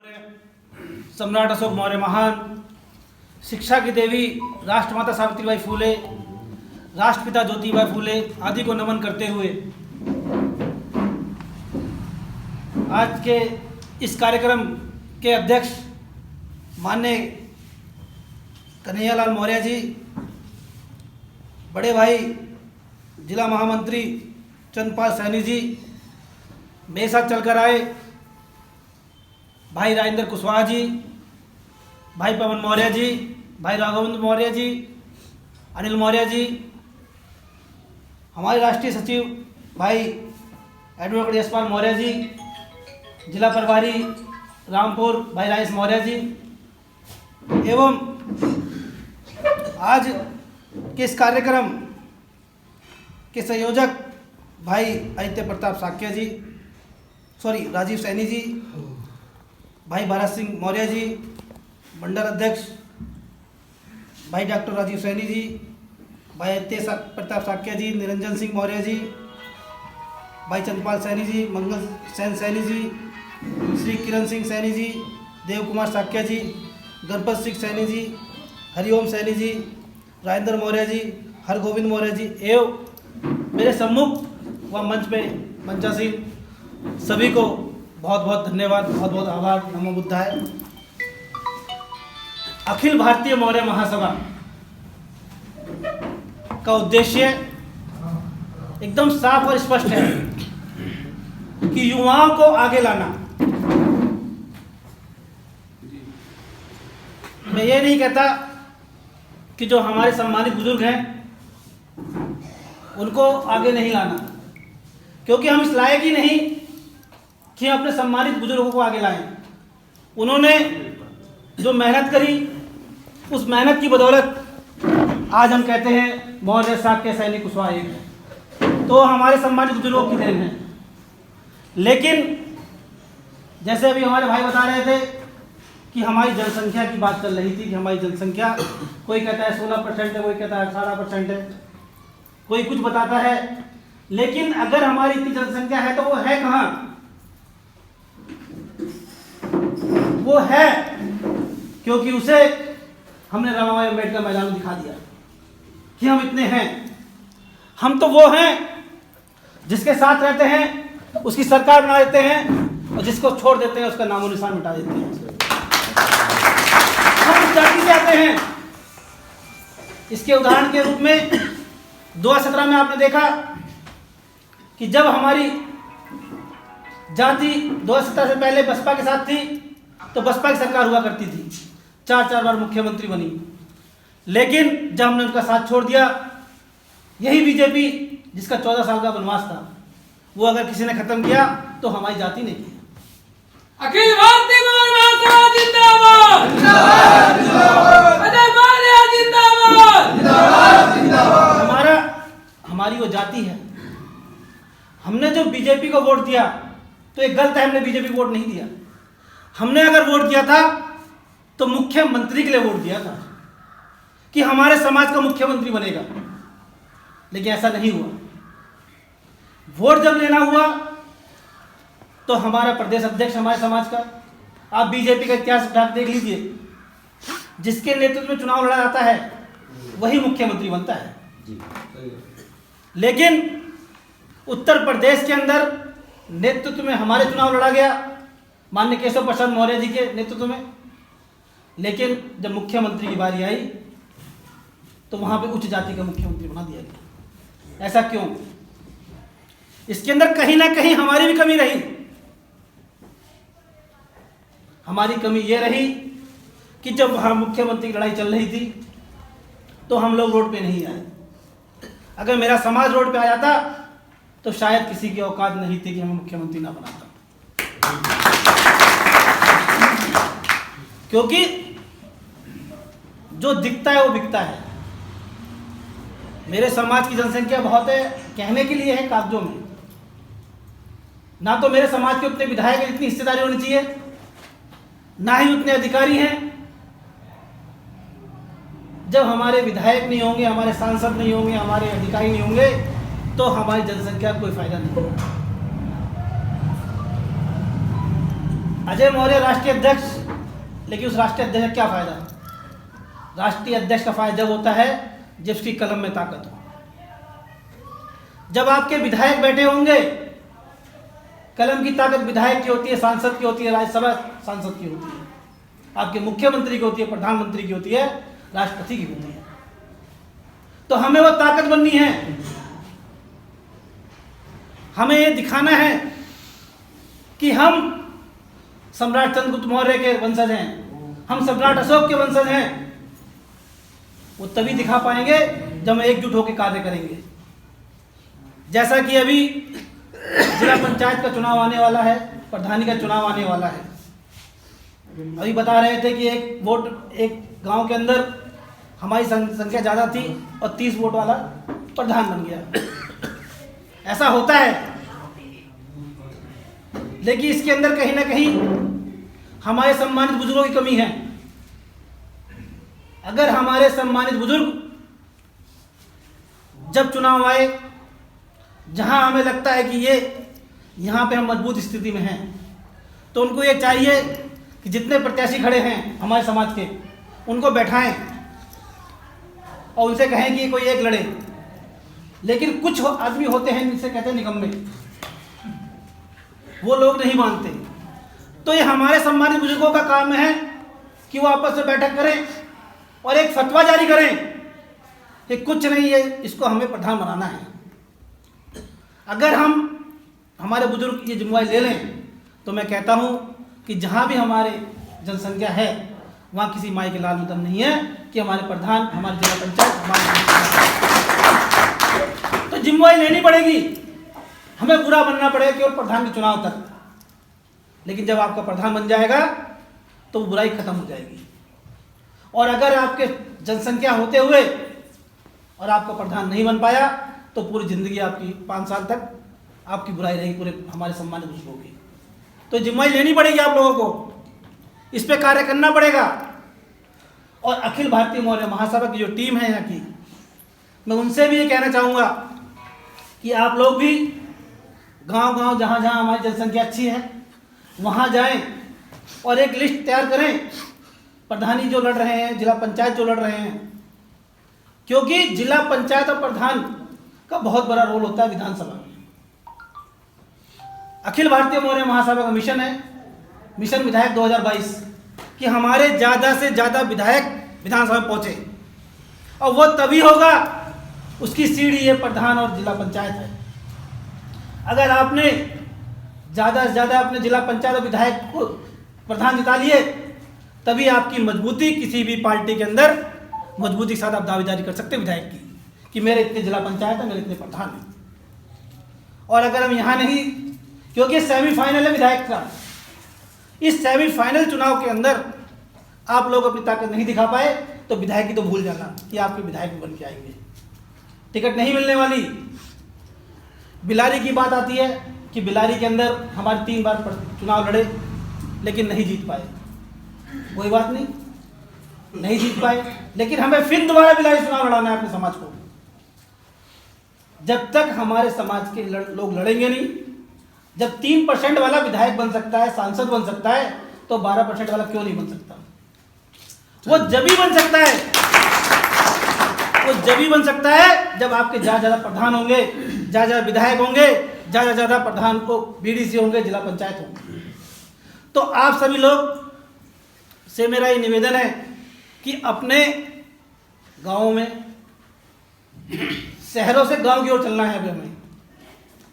सम्राट अशोक मौर्य महान, शिक्षा की देवी राष्ट्रमाता सावित्रीबाई फूले, राष्ट्रपिता ज्योतिबा फूले आदि को नमन करते हुए आज के इस कार्यक्रम के अध्यक्ष माननीय कन्हैयालाल मौर्य जी, बड़े भाई जिला महामंत्री चंद्रपाल सैनी जी, मेरे साथ चलकर आए भाई राजेंद्र कुशवाहा जी, भाई पवन मौर्य जी, भाई राघवेंद्र मौर्य जी, अनिल मौर्य जी, हमारे राष्ट्रीय सचिव भाई एडवोकेट यशपाल मौर्य जी, जिला प्रभारी रामपुर भाई राजेश मौर्य जी, एवं आज के इस कार्यक्रम के संयोजक भाई आदित्य प्रताप साक्य जी, राजीव सैनी जी, भाई भारत सिंह मौर्य जी, मंडल अध्यक्ष भाई डॉक्टर राजीव सैनी जी, भाई आदित्य प्रताप साक्य जी, निरंजन सिंह मौर्य जी, भाई चंद्रपाल सैनी जी, मंगल सेन सैनी जी, श्री किरण सिंह सैनी जी, देव कुमार साक्य जी, गणपत सिंह सैनी जी, हरिओम सैनी जी, राजेंद्र मौर्य जी, हरगोविंद मौर्य जी एवं मेरे सम्मुख व मंच पे मंचासीन सभी को बहुत बहुत धन्यवाद, बहुत बहुत आभार। नमो बुद्धाय। अखिल भारतीय मौर्य महासभा का उद्देश्य एकदम साफ और स्पष्ट है कि युवाओं को आगे लाना। मैं ये नहीं कहता कि जो हमारे सम्मानित बुजुर्ग हैं उनको आगे नहीं लाना, क्योंकि हम इस लायक ही नहीं कि हम अपने सम्मानित बुजुर्गों को आगे लाएं। उन्होंने जो मेहनत करी, उस मेहनत की बदौलत आज हम कहते हैं मौर्य साक्य सैनी कुशवाहा एक है, तो हमारे सम्मानित बुजुर्गों की देन है। लेकिन जैसे अभी हमारे भाई बता रहे थे कि हमारी जनसंख्या की बात चल रही थी कि हमारी जनसंख्या, कोई कहता है 16% है, कोई कहता है 18% है, कोई कुछ बताता है। लेकिन अगर हमारी इतनी जनसंख्या है तो वो है कहाँ? वो है क्योंकि उसे हमने रमाबाई अम्बेडकर मैदान में दिखा दिया कि हम इतने हैं। हम तो वो हैं जिसके साथ रहते हैं, उसकी सरकार बना देते हैं, और जिसको छोड़ देते हैं उसका नामो निशान मिटा देते हैं। हम उस जाति से आते हैं। इसके उदाहरण के रूप में 2017 में आपने देखा कि जब हमारी जाति 2017 से पहले बसपा के साथ थी तो बसपा की सरकार हुआ करती थी, 4 बार मुख्यमंत्री बनी। लेकिन जब हमने उनका साथ छोड़ दिया, यही बीजेपी जिसका 14 साल का वनवास था, वो अगर किसी ने खत्म किया तो हमारी जाति ने किया। अखिल भारतीय मौर्य महासभा जिंदाबाद, जिंदाबाद, अजय मौर्य जिंदाबाद, जिंदाबाद, जिंदाबाद। हमारी वो जाति है। हमने जो बीजेपी को वोट दिया तो एक गलत है, हमने बीजेपी को वोट नहीं दिया। हमने अगर वोट दिया था तो मुख्यमंत्री के लिए वोट दिया था कि हमारे समाज का मुख्यमंत्री बनेगा, लेकिन ऐसा नहीं हुआ। वोट जब लेना हुआ तो हमारा प्रदेश अध्यक्ष हमारे समाज का, आप बीजेपी का इतिहास देख लीजिए, जिसके नेतृत्व में चुनाव लड़ा जाता है वही मुख्यमंत्री बनता है। लेकिन उत्तर प्रदेश के अंदर नेतृत्व में हमारे चुनाव लड़ा गया माननीय केशव प्रसाद मौर्य जी के नेतृत्व में, लेकिन जब मुख्यमंत्री की बारी आई तो वहां पे उच्च जाति का मुख्यमंत्री बना दिया गया। ऐसा क्यों? इसके अंदर कहीं ना कहीं हमारी भी कमी रही। हमारी कमी ये रही कि जब वहां मुख्यमंत्री की लड़ाई चल रही थी तो हम लोग रोड पे नहीं आए। अगर मेरा समाज रोड पे आ जाता तो शायद किसी की औकात नहीं थी कि हमें मुख्यमंत्री ना बनाता, क्योंकि जो दिखता है वो बिकता है। मेरे समाज की जनसंख्या बहुत है, कहने के लिए है कागजों में। ना तो मेरे समाज के उतने विधायक हैं, इतनी हिस्सेदारी होनी चाहिए, ना ही उतने अधिकारी हैं। जब हमारे विधायक नहीं होंगे, हमारे सांसद नहीं होंगे, हमारे अधिकारी नहीं होंगे तो हमारी जनसंख्या का कोई फायदा नहीं होगा। अजय मौर्य राष्ट्रीय अध्यक्ष, लेकिन उस राष्ट्रीय अध्यक्ष का क्या फायदा? राष्ट्रीय अध्यक्ष का फायदा जब होता है जब उसकी कलम में ताकत हो। जब आपके विधायक बैठे होंगे, कलम की ताकत विधायक की होती है, सांसद की होती है, राज्यसभा सांसद की होती है, आपके मुख्यमंत्री की होती है, प्रधानमंत्री की होती है, राष्ट्रपति की होती है। तो हमें वो ताकत बननी है। हमें ये दिखाना है कि हम सम्राट चंद्रगुप्त मौर्य के वंशज हैं, हम सम्राट अशोक के वंशज हैं। वो तभी दिखा पाएंगे जब हम एकजुट होकर कार्य करेंगे। जैसा कि अभी जिला पंचायत का चुनाव आने वाला है, प्रधानी का चुनाव आने वाला है। अभी बता रहे थे कि एक गांव के अंदर हमारी संख्या ज़्यादा थी और 30 वोट वाला प्रधान बन गया। ऐसा होता है, लेकिन इसके अंदर कहीं ना कहीं हमारे सम्मानित बुजुर्गों की कमी है। अगर हमारे सम्मानित बुजुर्ग जब चुनाव आए, जहां हमें लगता है कि यहाँ पे हम मजबूत स्थिति में हैं, तो उनको ये चाहिए कि जितने प्रत्याशी खड़े हैं हमारे समाज के, उनको बैठाएं और उनसे कहें कि कोई एक लड़े। लेकिन कुछ आदमी होते हैं जिनसे कहते हैं निकम्मे, वो लोग नहीं मानते। तो ये हमारे सम्मानित बुजुर्गों का काम है कि वो आपस में बैठक करें और एक फतवा जारी करें कि कुछ नहीं है, इसको हमें प्रधान बनाना है। अगर हम हमारे बुजुर्ग की जिम्मेवारी ले लें तो मैं कहता हूं कि जहां भी हमारे जनसंख्या है वहां किसी माई के लाल में दम नहीं है कि हमारे प्रधान, हमारे जिला पंचायत, हमारे तो जिम्मेवारी लेनी पड़ेगी। हमें बुरा बनना पड़ेगा केवल प्रधान के चुनाव तक, लेकिन जब आपका प्रधान बन जाएगा तो बुराई खत्म हो जाएगी। और अगर आपके जनसंख्या होते हुए और आपका प्रधान नहीं बन पाया तो पूरी जिंदगी आपकी 5 साल तक आपकी बुराई रहेगी पूरे हमारे सम्मानित बुजुर्गों की। तो जिम्मेदारी लेनी पड़ेगी आप लोगों को, इस पे कार्य करना पड़ेगा। और अखिल भारतीय मौर्य महासभा की जो टीम है यहाँ की, मैं उनसे भी ये कहना चाहूँगा कि आप लोग भी गांव-गांव जहाँ जहाँ हमारी जनसंख्या अच्छी है वहाँ जाएं और एक लिस्ट तैयार करें, प्रधानी जो लड़ रहे हैं, जिला पंचायत जो लड़ रहे हैं, क्योंकि जिला पंचायत और प्रधान का बहुत बड़ा रोल होता है विधानसभा में। अखिल भारतीय मौर्य महासभा का मिशन है, मिशन विधायक 2022, कि हमारे ज़्यादा से ज़्यादा विधायक विधानसभा में पहुँचे। और वो तभी होगा, उसकी सीढ़ी ये प्रधान और जिला पंचायत है। अगर आपने ज़्यादा से ज़्यादा अपने जिला पंचायत और विधायक को प्रधान जिता लिए, तभी आपकी मजबूती किसी भी पार्टी के अंदर मजबूती के साथ आप दावेदारी कर सकते हैं विधायक की कि मेरे इतने जिला पंचायत है, मेरे इतने प्रधान हैं। और अगर हम यहाँ नहीं, क्योंकि सेमीफाइनल है विधायक का, इस सेमीफाइनल चुनाव के अंदर आप लोग अपनी ताकत नहीं दिखा पाए तो विधायक की तो भूल जाना कि आपके विधायक भी बन के आएंगे। टिकट नहीं मिलने वाली। बिलारी की बात आती है कि बिलारी के अंदर हमारे 3 बार चुनाव लड़े लेकिन नहीं जीत पाए। कोई बात नहीं, नहीं जीत पाए, लेकिन हमें फिर दोबारा बिलारी चुनाव लड़ाना है अपने समाज को। जब तक हमारे समाज के लोग लड़ेंगे नहीं, जब 3% वाला विधायक बन सकता है, सांसद बन सकता है, तो 12% वाला क्यों नहीं बन सकता? वो जब ही बन सकता है, वो जब ही बन सकता है जब आपके ज़्यादा प्रधान होंगे, ज़्यादा विधायक होंगे, ज़्यादा प्रधान को बीडीसी होंगे, जिला पंचायत होंगे। तो आप सभी लोग से मेरा ये निवेदन है कि अपने गाँव में, शहरों से गांव की ओर चलना है। अभी हमें,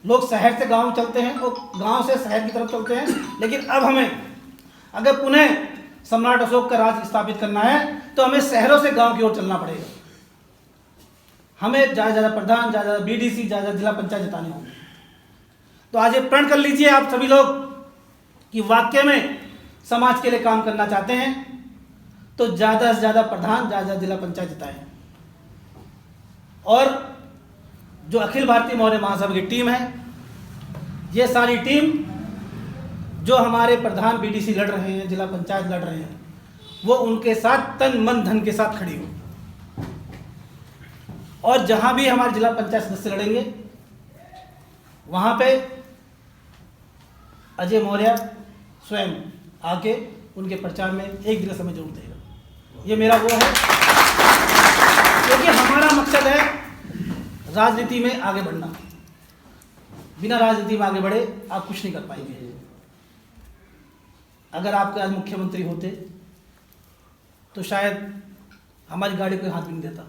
लोग शहर से गांव चलते हैं और गांव से शहर की तरफ चलते हैं, लेकिन अब हमें अगर पुनः सम्राट अशोक का राज स्थापित करना है तो हमें शहरों से गांव की ओर चलना पड़ेगा। हमें ज़्यादा प्रधान, ज़्यादा बीडीसी, ज़्यादा जिला पंचायत जिताने होंगे। तो आज ये प्रण कर लीजिए आप सभी लोग कि वाकई में समाज के लिए काम करना चाहते हैं तो ज़्यादा से ज़्यादा प्रधान, ज़्यादा जिला पंचायत जिताएं। और जो अखिल भारतीय मौर्य महासभा की टीम है, ये सारी टीम जो हमारे प्रधान बीडीसी लड़ रहे हैं, जिला पंचायत लड़ रहे हैं, वो उनके साथ तन मन धन के साथ खड़ी हो। और जहां भी हमारे जिला पंचायत सदस्य लड़ेंगे वहां पे अजय मौर्य स्वयं आके उनके प्रचार में एक दिन का समय जरूर देगा। ये मेरा वो है, क्योंकि हमारा मकसद है राजनीति में आगे बढ़ना। बिना राजनीति में आगे बढ़े आप कुछ नहीं कर पाएंगे। अगर आपके आज मुख्यमंत्री होते तो शायद हमारी गाड़ी कोई हाथ भी नहीं देता।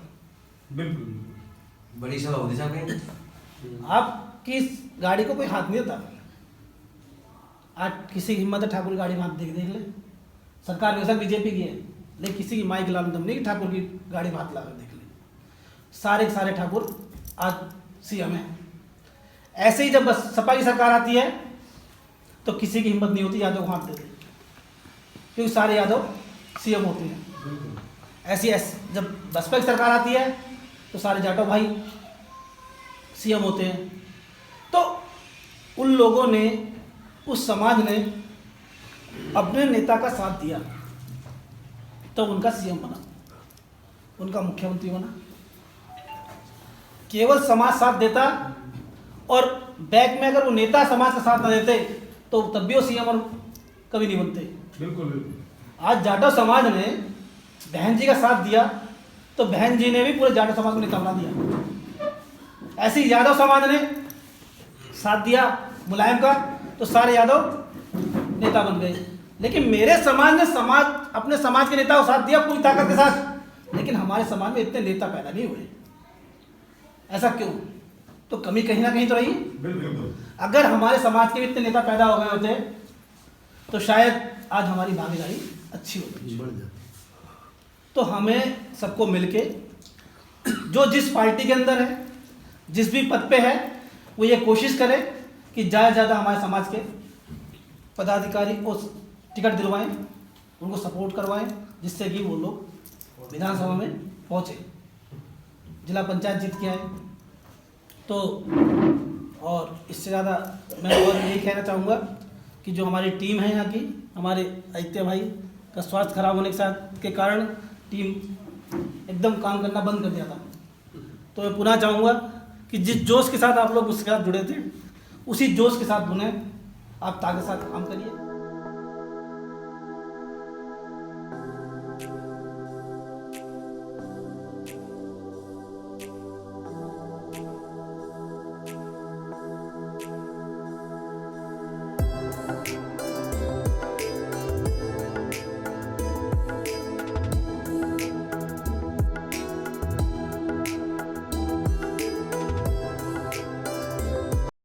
बिल्कुल बड़ी सभा होती साहब, आपकी इस गाड़ी को कोई हाथ नहीं देता। आज किसी की हिम्मत है ठाकुर की गाड़ी में हाथ देख ले। सरकार वैसा बीजेपी की है, लेकिन किसी की माई के लाल दम नहीं कि ठाकुर की गाड़ी में हाथ ला कर देख ले। सारे के सारे ठाकुर आज सीएम है। ऐसे ही जब बस सपा की सरकार आती है तो किसी की हिम्मत नहीं होती यादव को हाथ दे दे, क्योंकि सारे यादव सीएम होते हैं। जब बसपा की सरकार आती है तो सारे जाटव भाई सीएम होते हैं। तो उन लोगों ने, उस समाज ने अपने नेता का साथ दिया तो उनका सीएम बना, उनका मुख्यमंत्री बना। केवल समाज साथ देता और बैक में अगर वो नेता समाज का साथ न देते तो तब भी वो सीएम और कभी नहीं बनते। बिल्कुल आज जाटव समाज ने बहन जी का साथ दिया तो बहन जी ने भी पूरे जाटव समाज को नेता बना दिया। ऐसे ही यादव समाज ने साथ दिया मुलायम का तो सारे यादव नेता बन गए। लेकिन मेरे समाज ने अपने समाज के नेता को साथ दिया पूरी ताकत के साथ, लेकिन हमारे समाज में इतने नेता पैदा नहीं हुए। ऐसा क्यों? तो कमी कहीं ना कहीं तो रही। बिल्कुल अगर हमारे समाज के भी इतने नेता पैदा हो गए होते तो शायद आज हमारी भागीदारी अच्छी होती। तो हमें सबको मिलके जो जिस पार्टी के अंदर है, जिस भी पद पे है, वो ये कोशिश करे कि ज़्यादा से ज़्यादा हमारे समाज के पदाधिकारी को टिकट दिलवाएं, उनको सपोर्ट करवाएं, जिससे कि वो लोग विधानसभा में पहुँचे, जिला पंचायत जीत के आए। तो और इससे ज़्यादा मैं और यही कहना चाहूँगा कि जो हमारी टीम है यहाँ की, हमारे आदित्य भाई का स्वास्थ्य खराब होने के कारण टीम एकदम काम करना बंद कर दिया था। तो मैं पुनः चाहूँगा कि जिस जोश के साथ आप लोग उसके साथ जुड़े थे, उसी जोश के साथ बुने आप ताकत के साथ काम करिए।